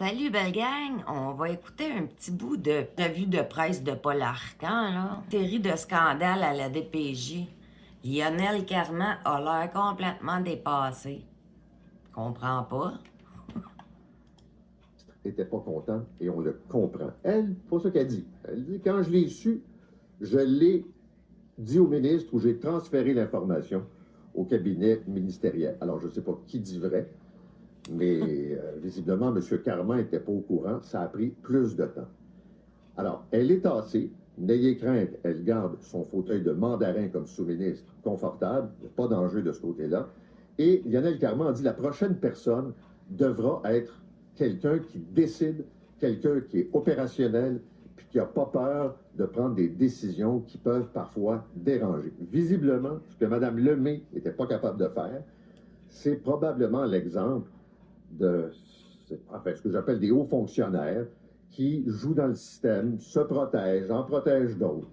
Salut, belle gang! On va écouter un petit bout de revue de presse de Paul Arcan, là. Série de scandales à la DPJ. Lionel Carman a l'air complètement dépassé. Comprends pas? N'était pas content et on le comprend. Elle, c'est pas ça qu'elle dit. Elle dit, quand je l'ai su, je l'ai dit au ministre où j'ai transféré l'information au cabinet ministériel. Alors, je ne sais pas qui dit vrai, mais visiblement, M. Carman n'était pas au courant. Ça a pris plus de temps. Alors, elle est tassée. N'ayez crainte, elle garde son fauteuil de mandarin comme sous-ministre confortable. Il n'y a pas d'enjeu de ce côté-là. Et Lionel Carman a dit la prochaine personne devra être quelqu'un qui décide, quelqu'un qui est opérationnel, puis qui n'a pas peur de prendre des décisions qui peuvent parfois déranger. Visiblement, ce que Mme Lemay n'était pas capable de faire, c'est probablement l'exemple de ce que j'appelle des hauts fonctionnaires qui jouent dans le système, se protègent, en protègent d'autres.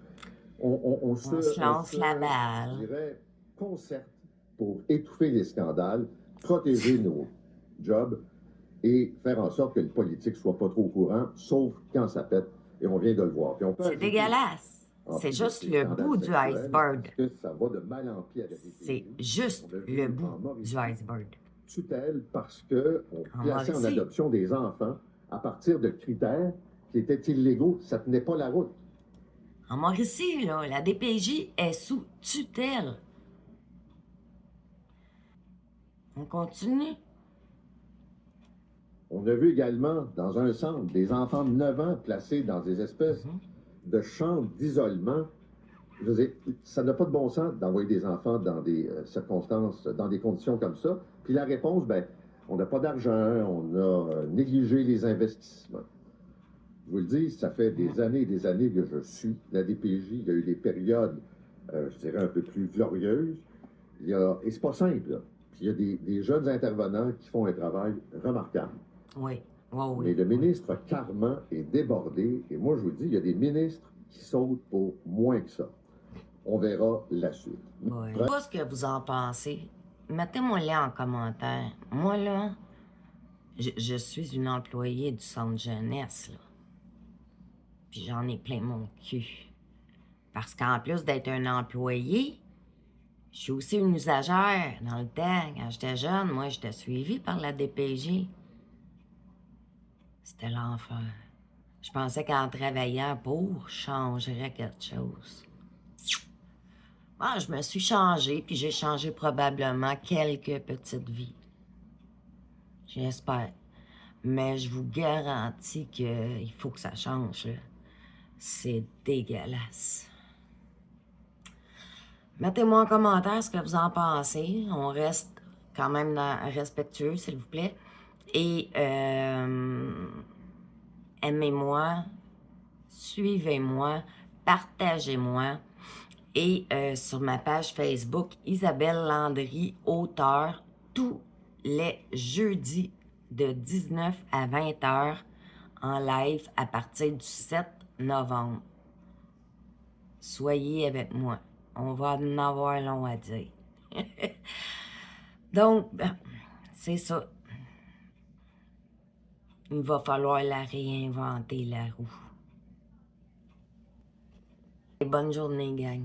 On se lance la balle. Je dirais, concerte pour étouffer les scandales, protéger nos jobs et faire en sorte que le politique soit pas trop au courant, sauf quand ça pète, et on vient de le voir. C'est dégueulasse. C'est juste le bout du iceberg. Que ça va de mal en pis à la DPJ. C'est juste le bout du iceberg. Tutelle parce qu'on plaçait en adoption des enfants à partir de critères qui étaient illégaux. Ça tenait pas la route. En Mauricie, là, la DPJ est sous tutelle. On continue. On a vu également, dans un centre, des enfants de 9 ans placés dans des espèces de chambres d'isolement. Je veux dire, ça n'a pas de bon sens d'envoyer des enfants dans des circonstances, dans des conditions comme ça. Puis la réponse, ben, on n'a pas d'argent, on a négligé les investissements. Je vous le dis, ça fait des années et des années que je suis la DPJ. Il y a eu des périodes, je dirais, un peu plus glorieuses. Et c'est pas simple, là. Puis il y a des jeunes intervenants qui font un travail remarquable. Oui. Oh, oui. Mais le ministre Carman est débordé. Et moi, je vous dis, il y a des ministres qui sautent pour moins que ça. On verra la suite. Ouais. Je sais pas ce que vous en pensez. Mettez-moi là en commentaire. Moi, là, je suis une employée du centre jeunesse, là. Puis j'en ai plein mon cul. Parce qu'en plus d'être un employé, je suis aussi une usagère. Dans le temps, quand j'étais jeune, moi, j'étais suivie par la DPJ. C'était l'enfer. Je pensais qu'en travaillant pour, je changerais quelque chose. Bon, je me suis changée, puis j'ai changé probablement quelques petites vies. J'espère. Mais je vous garantis qu'il faut que ça change, là. C'est dégueulasse. Mettez-moi en commentaire ce que vous en pensez. On reste quand même respectueux, s'il vous plaît. Et aimez-moi, suivez-moi, partagez-moi. Et sur ma page Facebook, Isabelle Landry, auteure, tous les jeudis de 19 à 20 heures en live à partir du 7 novembre. Soyez avec moi. On va en avoir long à dire. Donc, c'est ça. Il va falloir la réinventer, la roue. Bonne journée, gang.